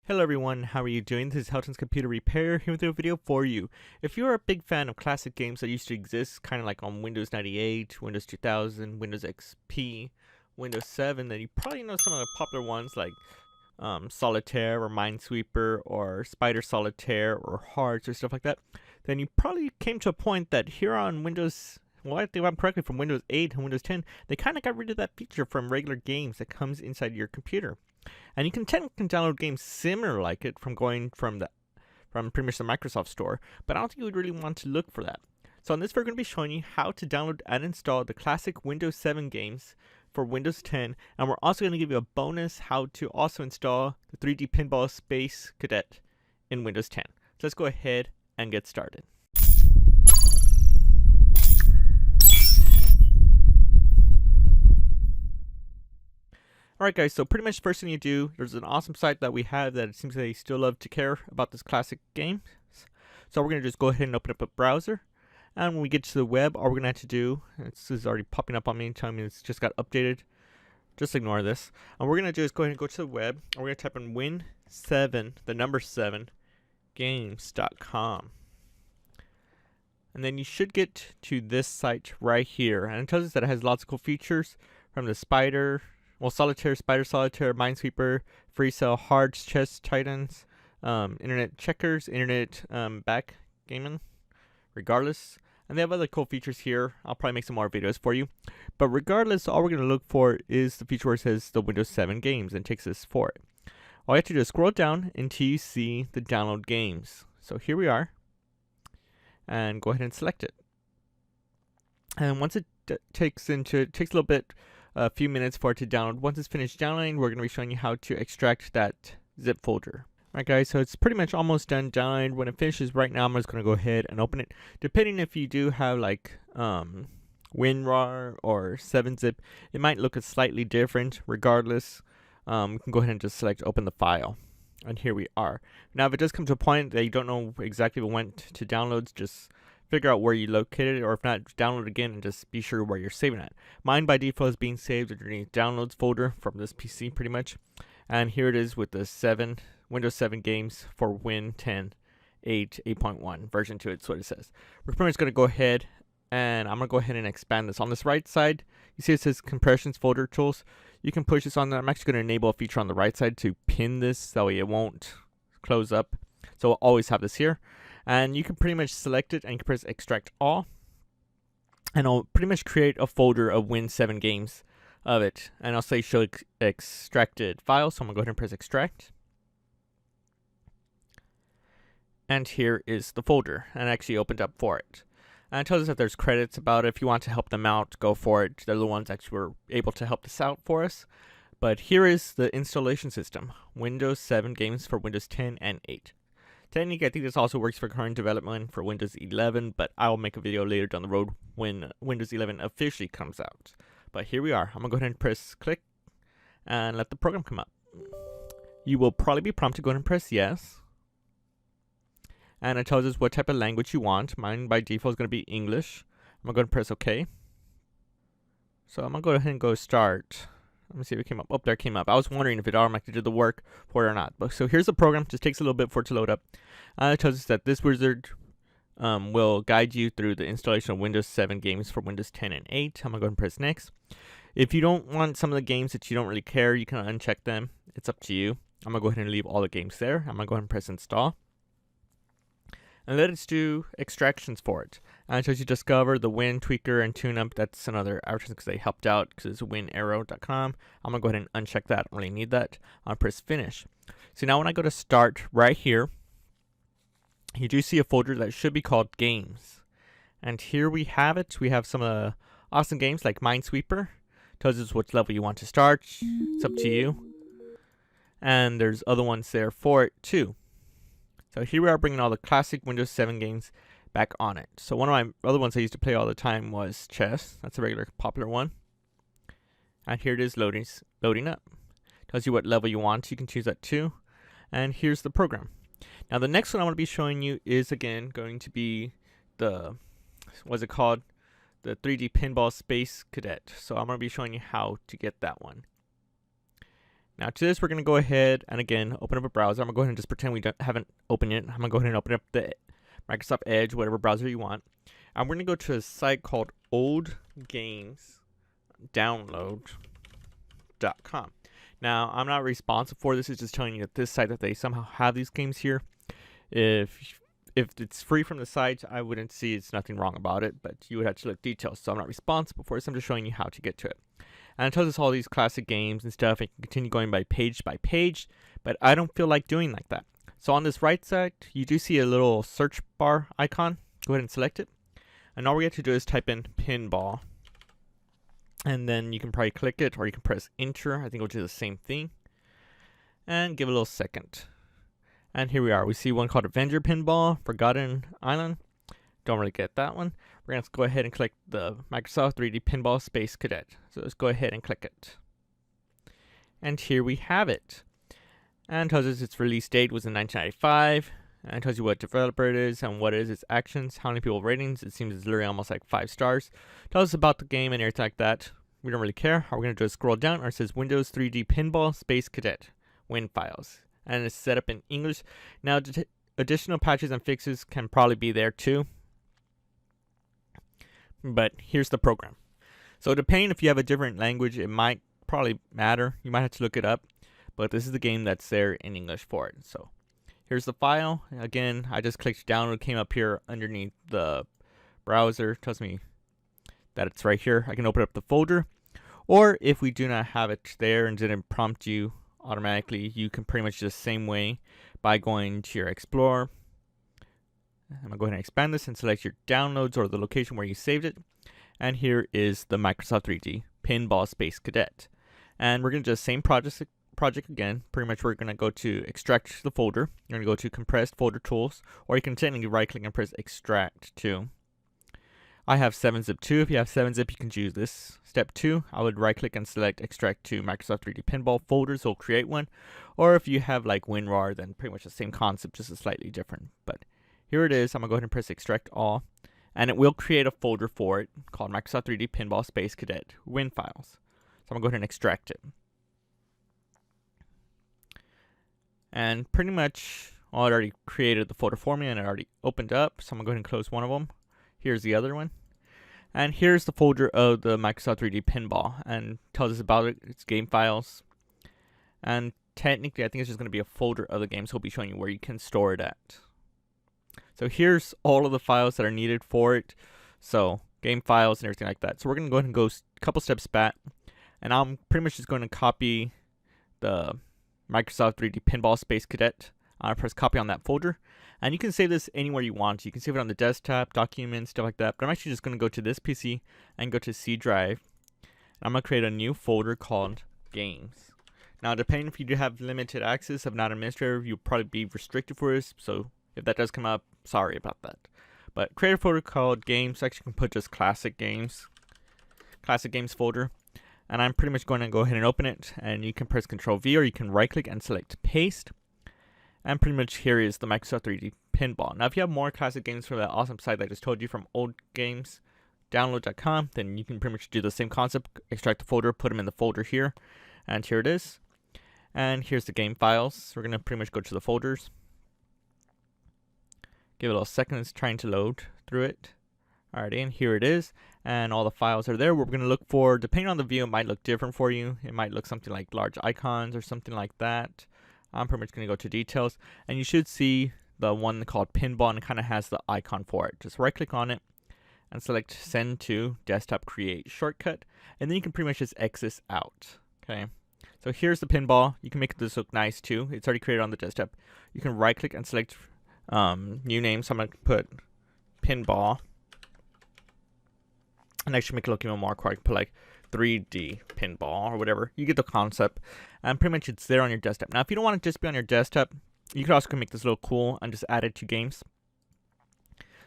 Hello everyone, how are you doing? This is Helton's Computer Repair here with a video for you. If you're a big fan of classic games that used to exist, kind of like on Windows 98, Windows 2000, Windows XP, Windows 7, then you probably know some of the popular ones like Solitaire or Minesweeper or Spider Solitaire or Hearts or stuff like that. Then you probably came to a point that here on Windows, well, if I'm correctly, from Windows 8 and Windows 10, they kind of got rid of that feature from regular games that comes inside your computer. And you can technically download games similar like it from pretty much the Microsoft Store, but I don't think you would really want to look for that. So in this video, we're going to be showing you how to download and install the classic Windows 7 games for Windows 10, and we're also going to give you a bonus how to also install the 3D Pinball Space Cadet in Windows 10. So let's go ahead and get started. Alright guys, so pretty much the first thing you do, there's an awesome site that we have that it seems they still love to care about this classic game. So we're going to just go ahead and open up a browser. And when we get to the web, all we're going to have to do, this is already popping up on me telling me it's just got updated. Just ignore this. And we're going to do is go ahead and go to the web. And we're going to type in win7, the number 7, games.com. And then you should get to this site right here. And it tells us that it has lots of cool features from the Solitaire, Spider Solitaire, Minesweeper, Free Cell, Hearts, Chess Titans, Internet Checkers, Internet Backgammon, regardless. And they have other cool features here. I'll probably make some more videos for you. But regardless, all we're going to look for is the feature where it says the Windows 7 games and takes us for it. All you have to do is scroll down until you see the download games. So here we are. And go ahead and select it. And once it takes a little bit, a few minutes for it to download. Once it's finished downloading, we're going to be showing you how to extract that zip folder. Alright guys, so it's pretty much almost done downloading. When it finishes right now, I'm just going to go ahead and open it. Depending if you do have like WinRAR or 7-zip, it might look slightly different. Regardless, you can go ahead and just select open the file. And here we are. Now if it does come to a point that you don't know exactly what went to downloads, just figure out where you located it, or if not, download again and just be sure where you're saving it. Mine by default is being saved underneath downloads folder from this PC pretty much. And here it is with the Windows 7 games for Win 10 8.1 version 2. It's what it says. We're pretty much going to go ahead and I'm going to go ahead and expand this. On this right side, you see it says compressions folder tools. You can push this on there. I'm actually going to enable a feature on the right side to pin this, that way it won't close up. So I'll always have this here. And you can pretty much select it and you can press extract all. And I'll pretty much create a folder of Win 7 games of it. And I'll say show extracted file. So I'm going to go ahead and press extract. And here is the folder. And I actually opened up for it. And it tells us that there's credits about it. If you want to help them out, go for it. They're the ones that actually were able to help this out for us. But here is the installation system. Windows 7 games for Windows 10 and 8. Technically, I think this also works for current development for Windows 11, but I'll make a video later down the road when Windows 11 officially comes out. But here we are. I'm going to go ahead and press click and let the program come up. You will probably be prompted to go ahead and press yes. And it tells us what type of language you want. Mine by default is going to be English. I'm going to go ahead and press OK. So I'm going to go ahead and go start. Let me see if it came up. Oh, there it came up. I was wondering if it automatically did the work for it or not. But so here's the program. Just takes a little bit for it to load up. It tells us that this wizard will guide you through the installation of Windows 7 games for Windows 10 and 8. I'm going to go ahead and press next. If you don't want some of the games that you don't really care, you can uncheck them. It's up to you. I'm going to go ahead and leave all the games there. I'm going to go ahead and press install. And let us do extractions for it. And it tells you discover the Win Tweaker and TuneUp. That's another advertisement because they helped out because it's winarrow.com. I'm going to go ahead and uncheck that. I don't really need that. I'll press finish. So now when I go to start right here, you do see a folder that should be called games. And here we have it. We have some awesome games like Minesweeper. Tells us what level you want to start. It's up to you. And there's other ones there for it too. So here we are bringing all the classic Windows 7 games back on it. So one of my other ones I used to play all the time was chess. That's a regular popular one. And here it is loading up. Tells you what level you want. You can choose that too. And here's the program. Now the next one I want to be showing you is again going to be the, what's it called? The 3D Pinball Space Cadet. So I'm going to be showing you how to get that one. Now to this, we're going to go ahead and again open up a browser. I'm going to go ahead and just pretend we haven't opened it. I'm going to go ahead and open up the Microsoft Edge, whatever browser you want. And we're going to go to a site called oldgamesdownload.com. Now, I'm not responsible for this. It's just telling you that this site, that they somehow have these games here. If it's free from the site, I wouldn't see it's nothing wrong about it, but you would have to look details. So I'm not responsible for it. So I'm just showing you how to get to it. And it tells us all these classic games and stuff. It can continue going by page, but I don't feel like doing like that. So on this right side, you do see a little search bar icon. Go ahead and select it. And all we have to do is type in Pinball. And then you can probably click it, or you can press enter. I think it'll do the same thing. And give it a little second. And here we are. We see one called Avenger Pinball, Forgotten Island. Don't really get that one. We're going to go ahead and click the Microsoft 3D Pinball Space Cadet. So let's go ahead and click it. And here we have it. And tells us its release date was in 1995. And tells you what developer it is and what it is, its actions, how many people ratings. It seems it's literally almost like 5 stars. Tells us about the game and everything like that. We don't really care. All we're going to do is scroll down where it says Windows 3D Pinball Space Cadet Win files. And it's set up in English. Now, additional patches and fixes can probably be there too. But here's the program. So depending if you have a different language, it might probably matter. You might have to look it up. But this is the game that's there in English for it. So here's the file. Again, I just clicked download. It came up here underneath the browser. It tells me that it's right here. I can open up the folder. Or if we do not have it there and didn't prompt you automatically, you can pretty much do the same way by going to your Explorer. I'm going to go ahead and expand this and select your downloads or the location where you saved it. And here is the Microsoft 3D Pinball Space Cadet. And we're going to do the same project again. Pretty much we're going to go to extract the folder. You're going to go to compressed folder tools, or you can technically right click and press extract to. I have 7-zip 2. If you have 7-zip, you can choose this. Step 2, I would right click and select extract to Microsoft 3D Pinball folder, so it'll create one. Or if you have like WinRAR, then pretty much the same concept, just a slightly different. But here it is. I'm going to go ahead and press extract all. And it will create a folder for it called Microsoft 3D Pinball Space Cadet Win files. So I'm going to go ahead and extract it. And pretty much it already created the folder for me and it already opened up. So I'm going to go ahead and close one of them. Here's the other one. And here's the folder of the Microsoft 3D Pinball. And tells us about it, its game files. And technically I think it's just going to be a folder of the game. So we'll be showing you where you can store it at. So here's all of the files that are needed for it. So game files and everything like that. So we're going to go ahead and go a couple steps back. And I'm pretty much just going to copy the Microsoft 3D Pinball Space Cadet. I press copy on that folder. And you can save this anywhere you want. You can save it on the desktop, documents, stuff like that. But I'm actually just going to go to this PC and go to C drive. And I'm going to create a new folder called Games. Now, depending if you do have limited access of not administrator, you'll probably be restricted for this. So if that does come up, sorry about that. But create a folder called Games. Actually, you can put just Classic Games folder. And I'm pretty much going to go ahead and open it. And you can press Ctrl V, or you can right click and select Paste. And pretty much here is the Microsoft 3D Pinball. Now, if you have more classic games from that awesome site that I just told you from oldgamesdownload.com, then you can pretty much do the same concept. Extract the folder, put them in the folder here. And here it is. And here's the game files. We're going to pretty much go to the folders. Give it a little second. It's trying to load through it. Alrighty, and here it is. And all the files are there. What we're going to look for, depending on the view, it might look different for you. It might look something like large icons or something like that. I'm pretty much going to go to details. And you should see the one called Pinball, and it kind of has the icon for it. Just right click on it and select Send to Desktop Create Shortcut. And then you can pretty much just exit out. Okay. So here's the pinball. You can make this look nice too. It's already created on the desktop. You can right click and select new name. So I'm going to put Pinball. And actually make it look even more cool. I can put like 3D Pinball or whatever. You get the concept. And pretty much it's there on your desktop. Now if you don't want it to just be on your desktop, you could also make this look cool and just add it to games.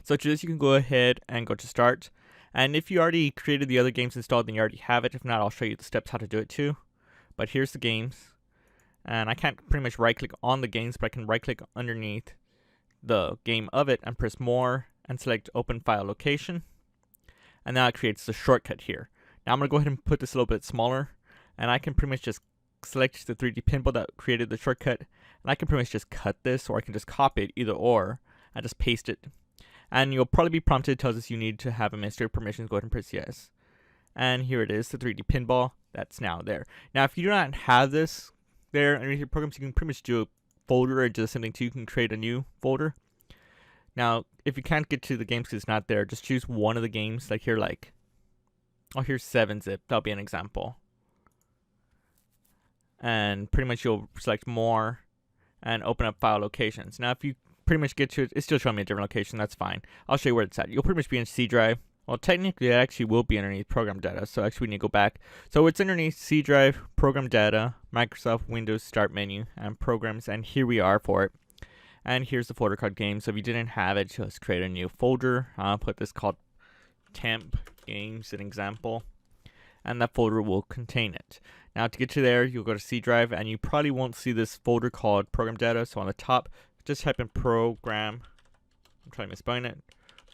So to this you can go ahead and go to Start. And if you already created the other games installed, then you already have it. If not, I'll show you the steps how to do it too. But here's the games. And I can't pretty much right click on the games, but I can right click underneath the game of it and press More and select Open File Location. And now it creates the shortcut here. Now I'm going to go ahead and put this a little bit smaller. And I can pretty much just select the 3D pinball that created the shortcut, and I can pretty much just cut this, or I can just copy it, either or, and just paste it. And you'll probably be prompted, it tells us you need to have administrator permissions, go ahead and press yes. And here it is, the 3D pinball, that's now there. Now if you do not have this there underneath your programs, you can pretty much do a folder or just something too. You can create a new folder. Now if you can't get to the games because it's not there, just choose one of the games, like here, like, oh, here's 7-zip, that'll be an example. And pretty much you'll select more and open up file locations. Now if you pretty much get to it, it's still showing me a different location, that's fine. I'll show you where it's at. You'll pretty much be in C drive. Well, technically it actually will be underneath program data, so actually we need to go back. So it's underneath C drive, program data, Microsoft, Windows, start menu, and programs, and here we are for it. And here's the folder called games. So if you didn't have it, just create a new folder. I'll put this called temp games, an example, and that folder will contain it. Now to get to there, you'll go to C drive, and you probably won't see this folder called program data. So on the top, just type in program, I'm trying to misspelling it,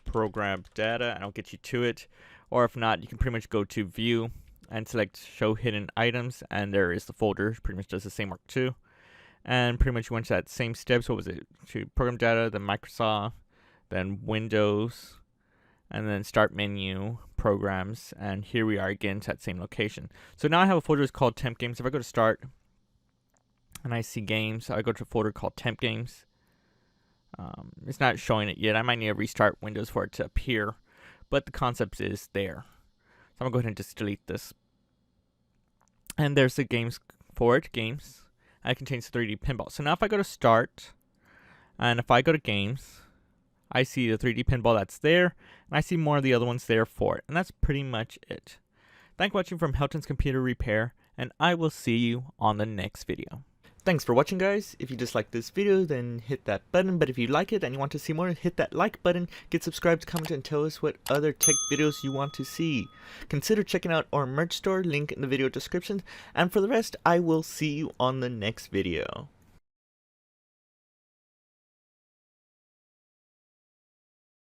program data, and I'll get you to it. Or if not, you can pretty much go to view and select show hidden items, and there is the folder. Pretty much does the same work too. And pretty much you went to that same steps. What was it? To program data, then Microsoft, then Windows, and then start menu, programs, and here we are again to that same location. So now I have a folder that's called temp games. If I go to start and I see games, I go to a folder called temp games. It's not showing it yet. I might need to restart Windows for it to appear, but the concept is there. So I'm gonna go ahead and just delete this. And there's the games for it, games. And it contains 3D pinball. So now if I go to start, and if I go to games, I see the 3D pinball that's there, and I see more of the other ones there for it. And that's pretty much it. Thanks for watching from Helton's Computer Repair, and I will see you on the next video. Thanks for watching, guys. If you disliked this video, then hit that button. But if you like it and you want to see more, hit that like button, get subscribed, comment, and tell us what other tech videos you want to see. Consider checking out our merch store, link in the video description. And for the rest, I will see you on the next video.